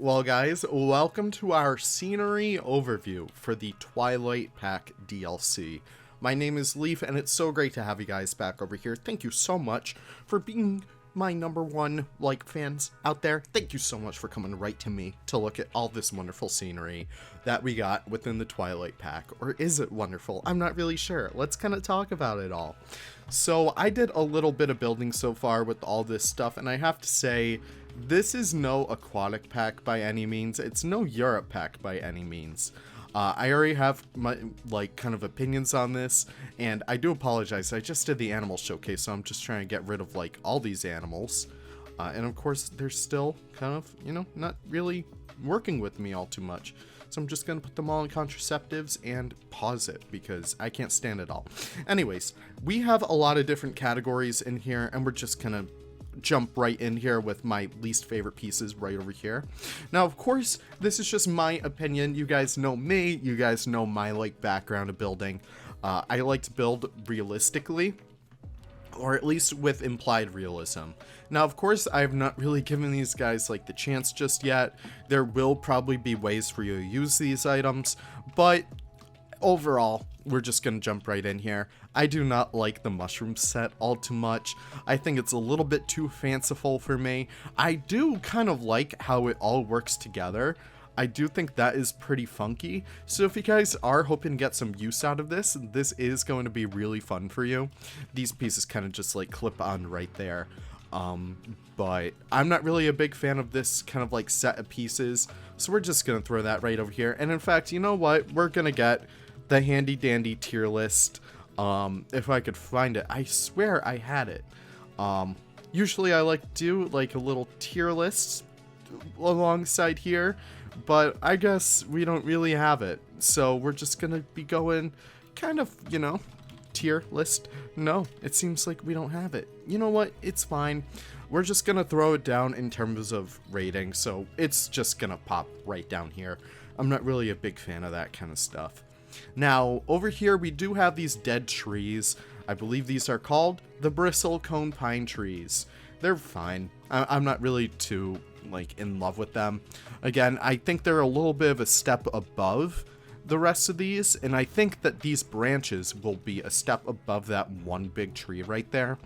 Well guys, welcome to our scenery overview for the Twilight Pack DLC. My name is Leaf and it's so great to have you guys back over here. Thank you so much for being my number one fans out there. Thank you so much for coming right to me to look at all this wonderful scenery that we got within the Twilight Pack. Or is it wonderful? I'm not really sure. Let's kind of talk about it all. So I did a little bit of building so far with all this stuff, and I have to say, this is no aquatic pack by any means. It's no Europe pack by any means. I already have my, kind of opinions on this, and I do apologize. I just did the animal showcase, so I'm just trying to get rid of, all these animals. And of course, they're still kind of, not really working with me all too much. So I'm just going to put them all in contraceptives and pause it because I can't stand it all. Anyways, we have a lot of different categories in here, and we're just going to jump right in here with my least favorite pieces right over here. Now, of course, this is just my opinion. You guys know me. You guys know my background of building. I like to build realistically, or at least with implied realism. Now, of course, I have not really given these guys the chance just yet. There will probably be ways for you to use these items, but overall, we're just gonna jump right in here. I do not like the mushroom set all too much. I think it's a little bit too fanciful for me. I do kind of like how it all works together. I do think that is pretty funky. So if you guys are hoping to get some use out of this, this is going to be really fun for you. These pieces kind of just clip on right there. But I'm not really a big fan of this kind of set of pieces. So we're just gonna throw that right over here. And in fact, you know what? We're gonna get the handy dandy tier list. If I could find it. I swear I had it. Usually I like to do a little tier list alongside here, but I guess we don't really have it. So we're just gonna be going kind of, tier list. No, it seems like we don't have it. You know what? It's fine. We're just gonna throw it down in terms of rating, so it's just gonna pop right down here. I'm not really a big fan of that kind of stuff. Now, over here we do have these dead trees. I believe these are called the bristlecone pine trees. They're fine. I'm not really too, in love with them. Again, I think they're a little bit of a step above the rest of these, and I think that these branches will be a step above that one big tree right there.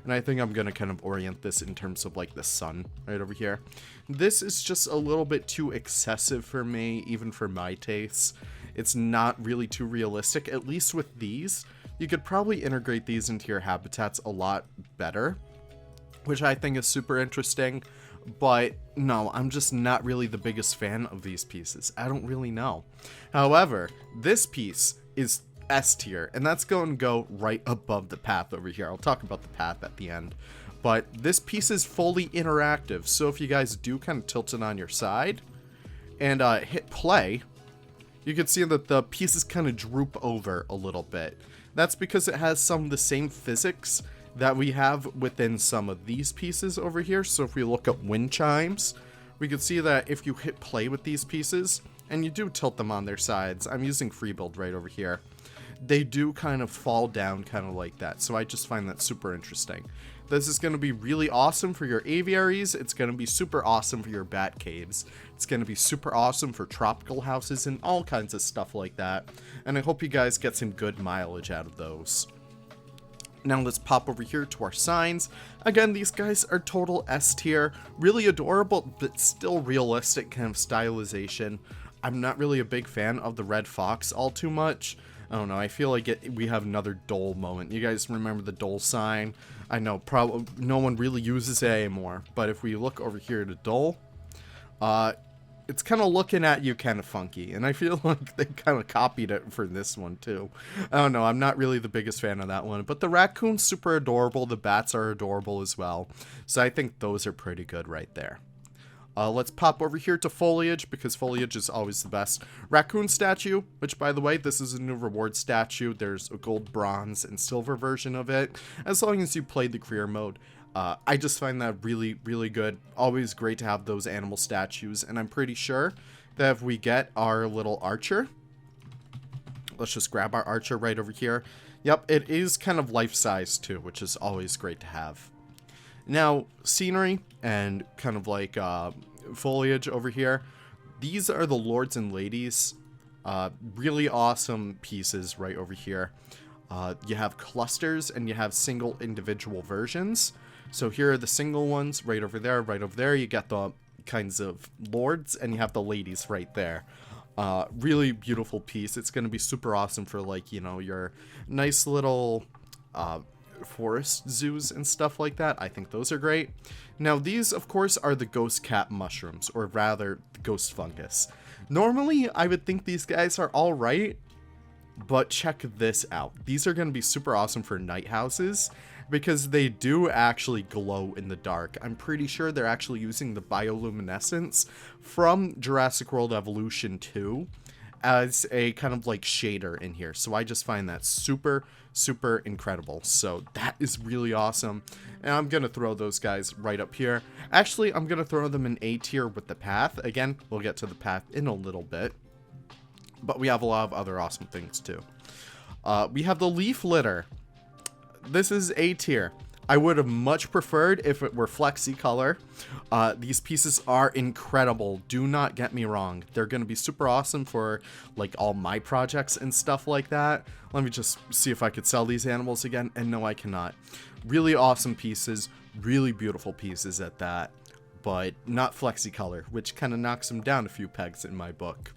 And I think I'm going to kind of orient this in terms of the sun right over here. This is just a little bit too excessive for me, even for my tastes. It's not really too realistic, at least with these. You could probably integrate these into your habitats a lot better, which I think is super interesting. But no, I'm just not really the biggest fan of these pieces. I don't really know. However, this piece is S tier, and that's going to go right above the path over here. I'll talk about the path at the end. But this piece is fully interactive, so if you guys do kind of tilt it on your side and hit play, you can see that the pieces kind of droop over a little bit. That's because it has some of the same physics that we have within some of these pieces over here. So if we look at wind chimes, we can see that if you hit play with these pieces, and you do tilt them on their sides, I'm using free build right over here, they do kind of fall down kind of like that. So I just find that super interesting. This is going to be really awesome for your aviaries. It's going to be super awesome for your bat caves. It's going to be super awesome for tropical houses and all kinds of stuff like that. And I hope you guys get some good mileage out of those. Now let's pop over here to our signs. Again, these guys are total S tier. Really adorable, but still realistic kind of stylization. I'm not really a big fan of the red fox all too much. I don't know, I feel like we have another Dole moment. You guys remember the Dole sign? I know probably no one really uses it anymore, but if we look over here to Dole, it's kind of looking at you kind of funky, and I feel like they kind of copied it for this one too. I don't know, I'm not really the biggest fan of that one, but the raccoon's super adorable, the bats are adorable as well, so I think those are pretty good right there. Let's pop over here to foliage, because foliage is always the best. Raccoon statue, which by the way, this is a new reward statue. There's a gold, bronze, and silver version of it, as long as you played the career mode. I just find that really, really good. Always great to have those animal statues, and I'm pretty sure that if we get our little archer, let's just grab our archer right over here. Yep, it is kind of life-size too, which is always great to have. Now, scenery and kind of foliage over here. These are the lords and ladies. Really awesome pieces right over here. You have clusters and you have single individual versions. So here are the single ones right over there, right over there. You get the kinds of lords and you have the ladies right there. Really beautiful piece. It's going to be super awesome for, like, you know, your nice little forest zoos and stuff like that. I think those are great. Now these, of course, are the ghost cat mushrooms, or rather the ghost fungus. Normally I would think these guys are all right, but check this out. These are going to be super awesome for night houses because they do actually glow in the dark. I'm pretty sure they're actually using the bioluminescence from Jurassic World Evolution 2 as a kind of like shader in here. So I just find that super, super incredible. So that is really awesome. And I'm going to throw those guys right up here. Actually, I'm going to throw them in A tier with the path. Again, we'll get to the path in a little bit. But we have a lot of other awesome things too. We have the leaf litter. This is A tier. I would have much preferred if it were flexi color. These pieces are incredible. Do not get me wrong. They're going to be super awesome for like all my projects and stuff like that. Let me just see if I could sell these animals again. And no, I cannot. Really awesome pieces. Really beautiful pieces at that. But not flexi color, which kind of knocks them down a few pegs in my book.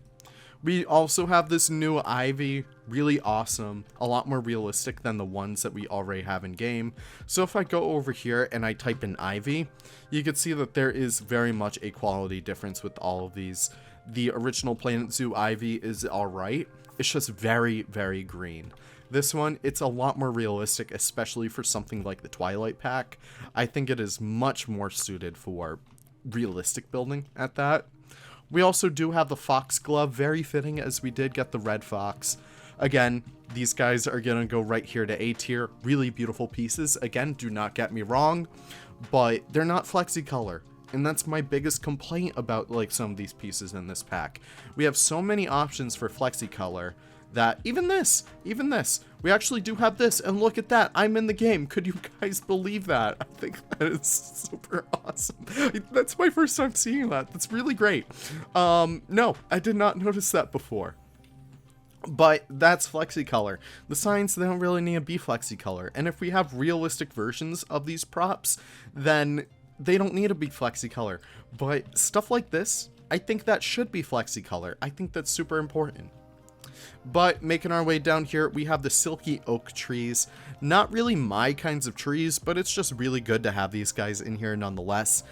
We also have this new ivy, really awesome, a lot more realistic than the ones that we already have in game. So if I go over here and I type in ivy, you can see that there is very much a quality difference with all of these. The original Planet Zoo ivy is alright, it's just very, very green. This one, it's a lot more realistic, especially for something like the Twilight pack. I think it is much more suited for realistic building at that. We also do have the foxglove, very fitting as we did get the red fox. Again, these guys are going to go right here to A tier. Really beautiful pieces. Again, do not get me wrong, but they're not flexi color. And that's my biggest complaint about like some of these pieces in this pack. We have so many options for flexi color that even this, we actually do have this, and look at that, I'm in the game. Could you guys believe that? I think that is super awesome. That's my first time seeing that. That's really great. No, I did not notice that before. But that's flexi color. The signs, they don't really need to be flexi color. And if we have realistic versions of these props, then they don't need to be flexi color. But stuff like this, I think that should be flexi color. I think that's super important. But making our way down here, we have the silky oak trees. Not really my kinds of trees, but it's just really good to have these guys in here nonetheless.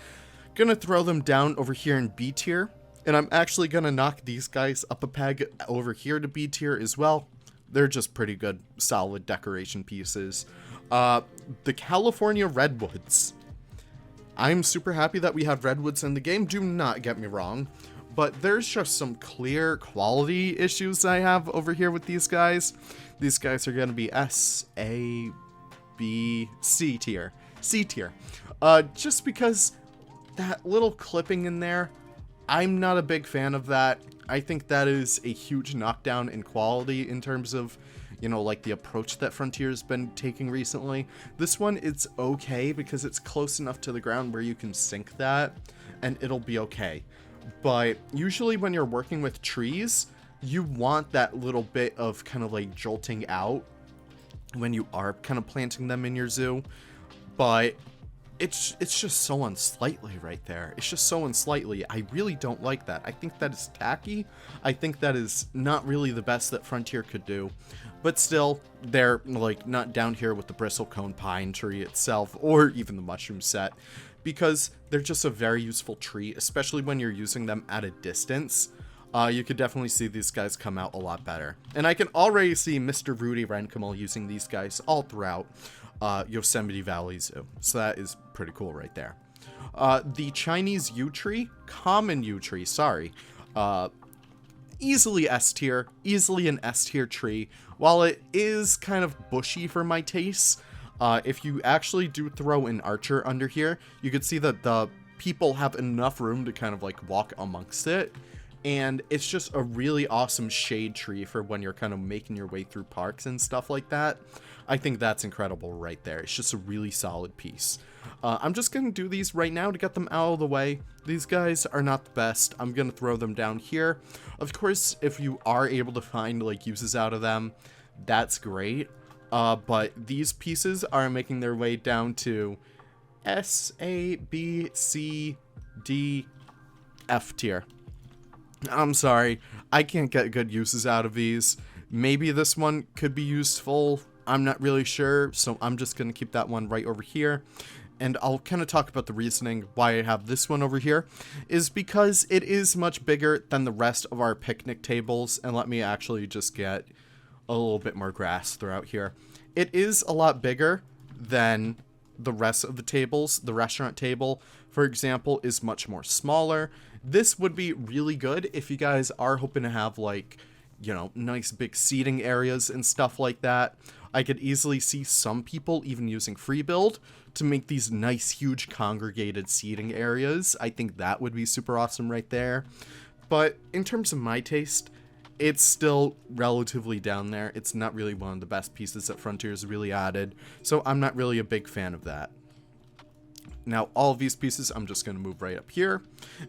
Gonna throw them down over here in B tier. And I'm actually gonna knock these guys up a peg over here to B tier as well. They're just pretty good, solid decoration pieces. The California Redwoods. I'm super happy that we have Redwoods in the game, do not get me wrong. But there's just some clear quality issues I have over here with these guys. These guys are going to be S, A, B, C tier. C tier. Just because that little clipping in there, I'm not a big fan of that. I think that is a huge knockdown in quality in terms of, you know, like the approach that Frontier's been taking recently. This one, it's okay because it's close enough to the ground where you can sync that and it'll be okay. But usually when you're working with trees, you want that little bit of kind of like jolting out when you are kind of planting them in your zoo. But it's just so unsightly right there. It's just so unsightly. I really don't like that. I think that is tacky. I think that is not really the best that Frontier could do. But still, they're like not down here with the bristlecone pine tree itself or even the mushroom set, because they're just a very useful tree, especially when you're using them at a distance. You could definitely see these guys come out a lot better. And I can already see Mr. Rudy Renkamel using these guys all throughout Yosemite Valley Zoo. So that is pretty cool right there. The Chinese yew tree, common yew tree, sorry. Easily S tier, easily an S tier tree. While it is kind of bushy for my tastes, if you actually do throw an archer under here, you can see that the people have enough room to kind of like walk amongst it. And it's just a really awesome shade tree for when you're kind of making your way through parks and stuff like that. I think that's incredible right there. It's just a really solid piece. I'm just going to do these right now to get them out of the way. These guys are not the best. I'm going to throw them down here. Of course, if you are able to find like uses out of them, that's great. But these pieces are making their way down to S, A, B, C, D, F tier. I'm sorry, I can't get good uses out of these. Maybe this one could be useful. I'm not really sure, so I'm just going to keep that one right over here. And I'll kind of talk about the reasoning why I have this one over here, is because it is much bigger than the rest of our picnic tables. And let me actually just get a little bit more grass throughout here. It is a lot bigger than the rest of the tables. The restaurant table, for example, is much more smaller. This would be really good if you guys are hoping to have like, you know, nice big seating areas and stuff like that. I could easily see some people even using free build to make these nice, huge congregated seating areas. I think that would be super awesome right there. But in terms of my taste, it's still relatively down there. It's not really one of the best pieces that Frontier's really added, so I'm not really a big fan of that. Now, all of these pieces, I'm just going to move right up here,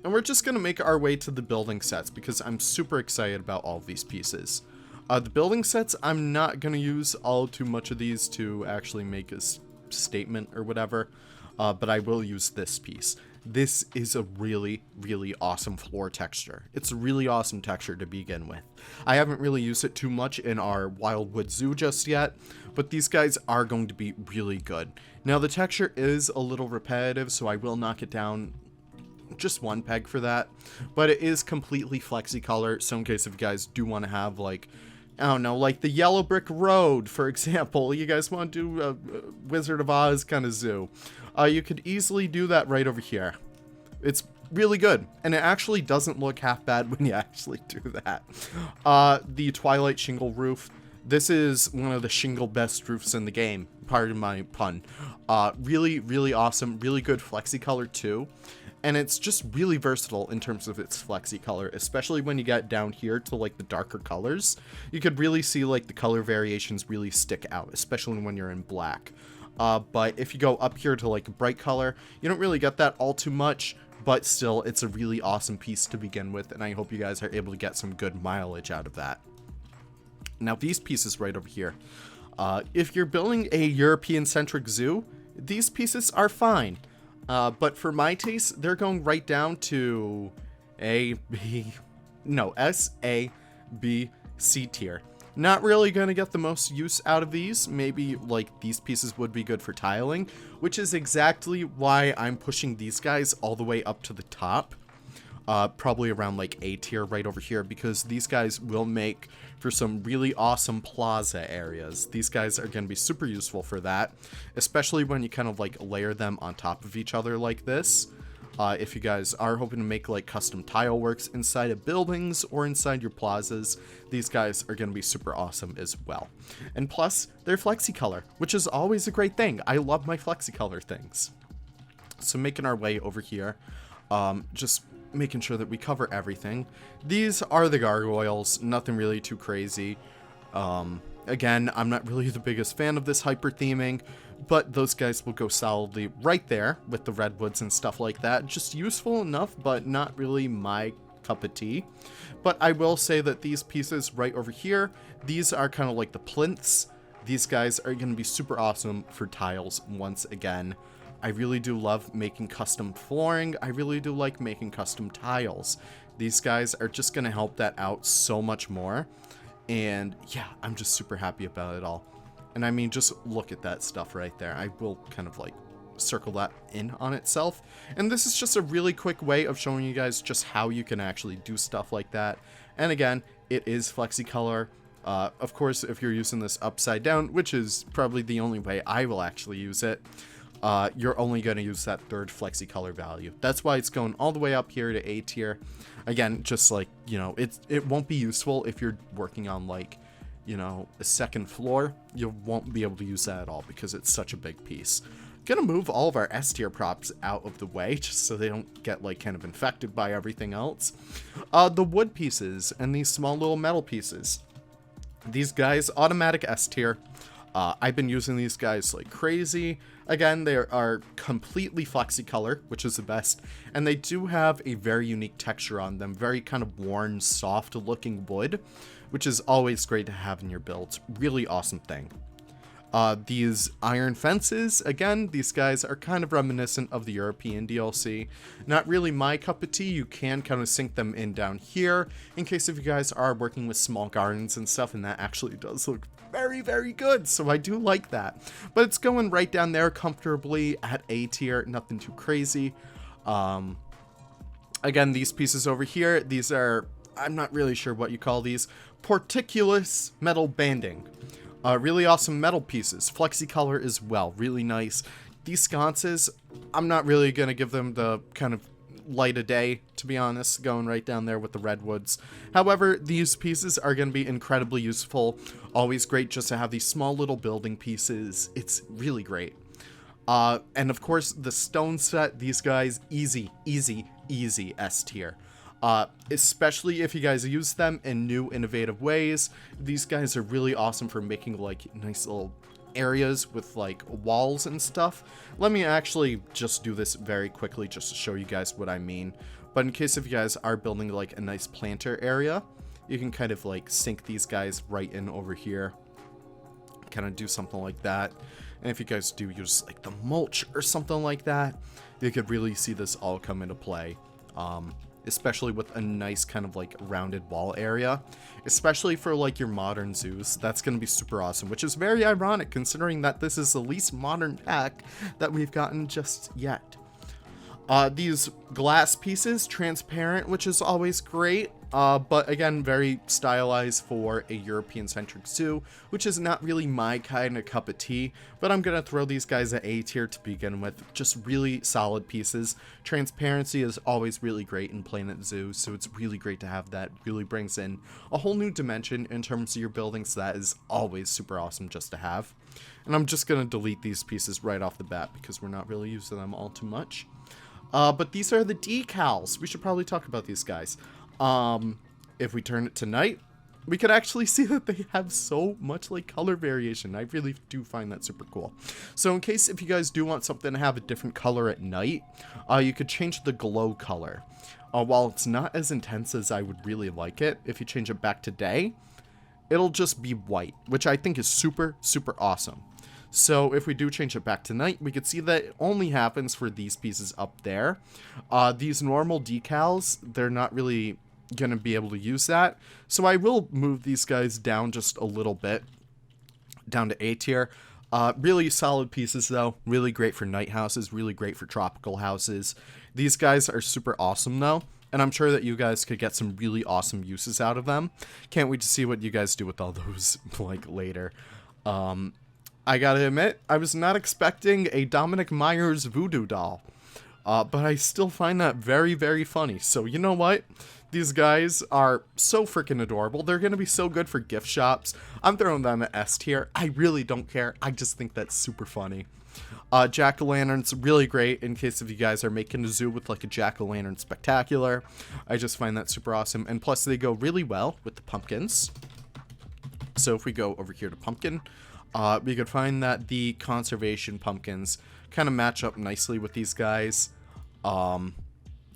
and we're just going to make our way to the building sets, because I'm super excited about all of these pieces. The building sets, I'm not going to use all too much of these to actually make a statement or whatever, but I will use this piece. This is a really, really awesome floor texture. It's a really awesome texture to begin with. I haven't really used it too much in our Wildwood Zoo just yet, but these guys are going to be really good. Now, the texture is a little repetitive, so I will knock it down just one peg for that, but it is completely flexi color, so in case if you guys do want to have, like, I don't know, like the Yellow Brick Road, for example, you guys want to do a Wizard of Oz kind of zoo, you could easily do that right over here. It's really good, and it actually doesn't look half bad when you actually do that. The Twilight shingle roof. This is one of the shingle best roofs in the game, pardon my pun. Really, really awesome, really good flexi color too. And it's just really versatile in terms of its flexi color, especially when you get down here to like the darker colors. You could really see like the color variations really stick out, especially when you're in black. But if you go up here to like a bright color, you don't really get that all too much, but still it's a really awesome piece to begin with, and I hope you guys are able to get some good mileage out of that. Now, these pieces right over here, if you're building a European-centric zoo, these pieces are fine. But for my taste, they're going right down to S, A, B, C tier. Not really going to get the most use out of these. Maybe, like, these pieces would be good for tiling, which is exactly why I'm pushing these guys all the way up to the top. Probably around like A tier right over here, because these guys will make for some really awesome plaza areas. These guys are going to be super useful for that, especially when you kind of like layer them on top of each other like this. If you guys are hoping to make like custom tile works inside of buildings or inside your plazas, these guys are going to be super awesome as well. And plus, they're flexi color, which is always a great thing. I love my flexi color things. So making our way over here, just making sure that we cover everything. These are the gargoyles, nothing really too crazy. Again, I'm not really the biggest fan of this hyper theming, but those guys will go solidly right there with the redwoods and stuff like that. Just useful enough, but not really my cup of tea. But I will say that these pieces right over here, these are kind of like the plinths. These guys are going to be super awesome for tiles once again. I really do love making custom flooring. I really do like making custom tiles. These guys are just going to help that out so much more. And yeah, I'm just super happy about it all. And I mean, just look at that stuff right there. I will kind of like circle that in on itself. And this is just a really quick way of showing you guys just how you can actually do stuff like that. And again, it is flexi color. Of course, if you're using this upside down, which is probably the only way I will actually use it, you're only going to use that third flexi color value. That's why it's going all the way up here to A tier. Again, just like, you know, it won't be useful if you're working on like, you know, a second floor. You won't be able to use that at all because it's such a big piece. gonna move all of our S tier props out of the way just so they don't get like kind of infected by everything else. The wood pieces and these small little metal pieces. These guys, automatic S tier. I've been using these guys like crazy. Again, they are completely flexi-color, which is the best. And they do have a very unique texture on them. Very kind of worn, soft-looking wood, which is always great to have in your builds. Really awesome thing. These iron fences, again, these guys are kind of reminiscent of the European DLC. Not really my cup of tea. You can kind of sink them in down here in case if you guys are working with small gardens and stuff, and that actually does look very, very good, so I do like that. But it's going right down there comfortably at A tier, nothing too crazy. Again, these pieces over here, these are, I'm not really sure what you call these, porticulous metal banding. Really awesome metal pieces, flexi color as well, really nice. These sconces, I'm not really going to give them the kind of light of day, to be honest, going right down there with the Redwoods. However, these pieces are going to be incredibly useful. Always great just to have these small little building pieces. It's really great. And of course, the stone set, these guys, easy S tier. Especially if you guys use them in new innovative ways. These guys are really awesome for making like nice little areas with like walls and stuff. Let me actually just do this very quickly just to show you guys what I mean. But in case if you guys are building like a nice planter area, you can kind of like sink these guys right in over here. Kind of do something like that. And if you guys do use like the mulch or something like that, you could really see this all come into play. Especially with a nice kind of like rounded wall area, especially for like your modern zoos. That's going to be super awesome, which is very ironic considering that this is the least modern pack that we've gotten just yet. These glass pieces, transparent, which is always great, but again, very stylized for a European-centric zoo, which is not really my kind of cup of tea, but I'm going to throw these guys at A tier to begin with. Just really solid pieces. Transparency is always really great in Planet Zoo, so it's really great to have that. Really brings in a whole new dimension in terms of your buildings. So that is always super awesome just to have. And I'm just going to delete these pieces right off the bat because we're not really using them all too much. But these are the decals. We should probably talk about these guys. If we turn it to night, we could actually see that they have so much like color variation. I really do find that super cool. So in case if you guys do want something to have a different color at night, you could change the glow color. While it's not as intense as I would really like it, if you change it back to day, it'll just be white, which I think is super, super awesome. So if we do change it back to night, we could see that it only happens for these pieces up there. These normal decals, they're not really going to be able to use that. So I will move these guys down just a little bit, down to A tier. Really solid pieces though, really great for night houses, really great for tropical houses. These guys are super awesome though, and I'm sure that you guys could get some really awesome uses out of them. Can't wait to see what you guys do with all those like later. I gotta admit, I was not expecting a Dominic Myers voodoo doll, but I still find that very, very funny. So you know what? These guys are so freaking adorable. They're gonna be so good for gift shops. I'm throwing them at S tier. I really don't care. I just think that's super funny. Jack-o'-lantern's really great in case if you guys are making a zoo with like a jack-o'-lantern spectacular. I just find that super awesome. And plus they go really well with the pumpkins. So if we go over here to pumpkin, we could find that the conservation pumpkins kind of match up nicely with these guys.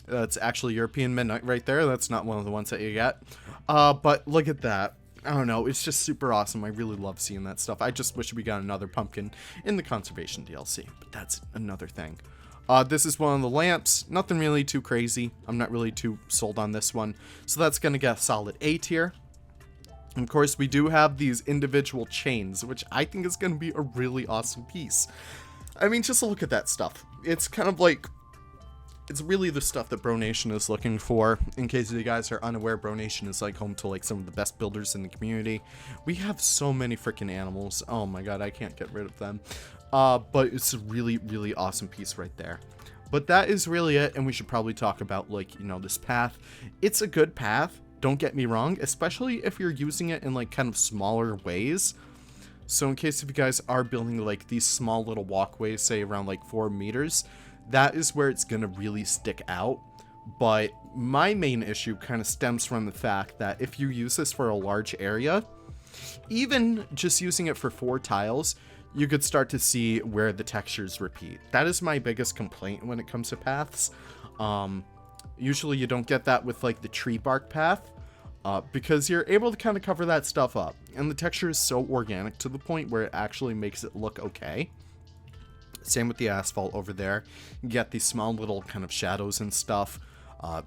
That's actually European Midnight right there. That's not one of the ones that you get. But look at that. I don't know. It's just super awesome. I really love seeing that stuff. I just wish we got another pumpkin in the conservation DLC. But that's another thing. This is one of the lamps. Nothing really too crazy. I'm not really too sold on this one. So that's going to get a solid A tier. Of course, we do have these individual chains, which I think is going to be a really awesome piece. I mean, just look at that stuff. It's kind of like, it's really the stuff that Bro Nation is looking for. In case you guys are unaware, Bro Nation is like home to like some of the best builders in the community. We have so many freaking animals. Oh my god, I can't get rid of them. But it's a really, really awesome piece right there. But that is really it, and we should probably talk about like, you know, this path. It's a good path. Don't get me wrong, especially if you're using it in like kind of smaller ways. So in case if you guys are building like these small little walkways, say around like 4 meters, that is where it's gonna really stick out. But my main issue kind of stems from the fact that if you use this for a large area, even just using it for 4 tiles, you could start to see where the textures repeat. That is my biggest complaint when it comes to paths. Usually you don't get that with like the tree bark path, because you're able to kind of cover that stuff up. And the texture is so organic to the point where it actually makes it look okay. Same with the asphalt over there. You get these small little kind of shadows and stuff.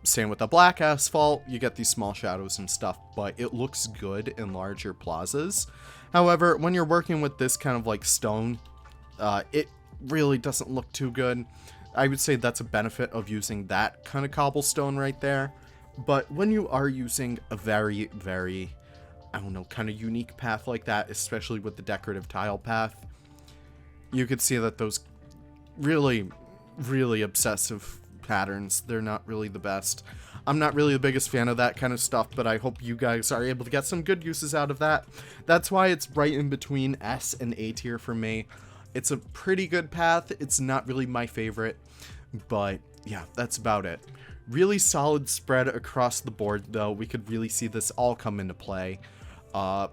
Same with the black asphalt, you get these small shadows and stuff, but it looks good in larger plazas. However, when you're working with this kind of like stone, it really doesn't look too good. I would say that's a benefit of using that kind of cobblestone right there. But when you are using a very, very, I don't know, kind of unique path like that, especially with the decorative tile path, you could see that those really, really obsessive patterns, they're not really the best. I'm not really the biggest fan of that kind of stuff, but I hope you guys are able to get some good uses out of that. That's why it's right in between S and A tier for me. It's a pretty good path. It's not really my favorite, but yeah, that's about it. Really solid spread across the board though. We could really see this all come into play.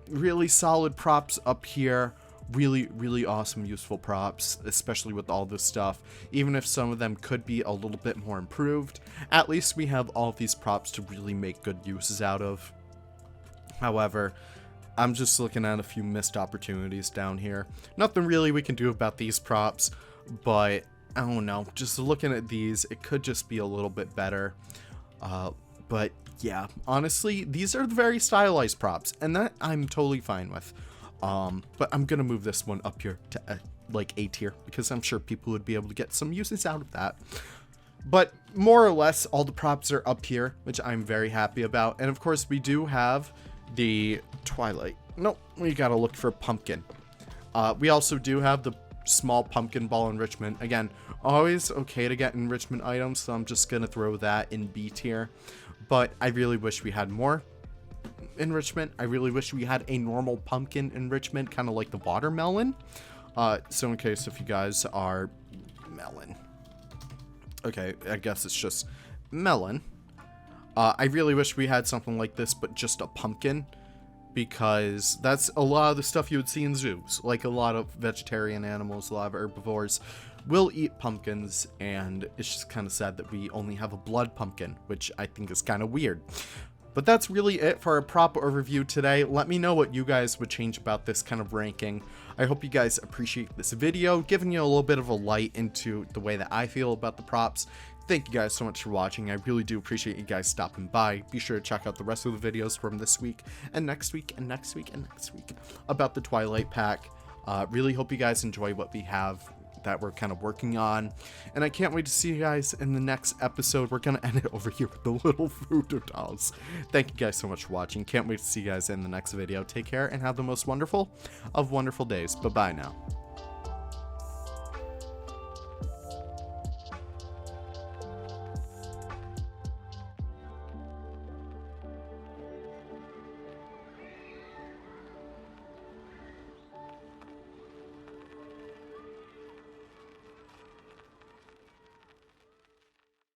Really solid props up here. Really, really awesome, useful props, especially with all this stuff. Even if some of them could be a little bit more improved, at least we have all of these props to really make good uses out of. However, I'm just looking at a few missed opportunities down here. Nothing really we can do about these props, but I don't know. Just looking at these, it could just be a little bit better. But yeah, honestly, these are very stylized props, and that I'm totally fine with. But I'm gonna move this one up here to like A tier, because I'm sure people would be able to get some uses out of that. But more or less all the props are up here, which I'm very happy about. And of course we do have the Twilight. Nope, we gotta look for pumpkin. We also do have the small pumpkin ball enrichment. Again, always okay to get enrichment items, so I'm just gonna throw that in B tier. But I really wish we had more enrichment. I really wish we had a normal pumpkin enrichment, kind of like the watermelon. So in case if you guys are melon, okay, I guess it's just melon. I really wish we had something like this, but just a pumpkin, because that's a lot of the stuff you would see in zoos. Like a lot of vegetarian animals, a lot of herbivores will eat pumpkins, and it's just kind of sad that we only have a blood pumpkin, which I think is kind of weird. But that's really it for a prop overview today. Let me know what you guys would change about this kind of ranking. I hope you guys appreciate this video, giving you a little bit of a light into the way that I feel about the props. Thank you guys so much for watching. I really do appreciate you guys stopping by. Be sure to check out the rest of the videos from this week and next week and next week and next week about the Twilight pack. Really hope you guys enjoy what we have that we're kind of working on, and I can't wait to see you guys in the next episode. We're gonna end it over here with the little voodoo dolls. Thank you guys so much for watching. Can't wait to see you guys in the next video. Take care and have the most wonderful of wonderful days. Bye bye now.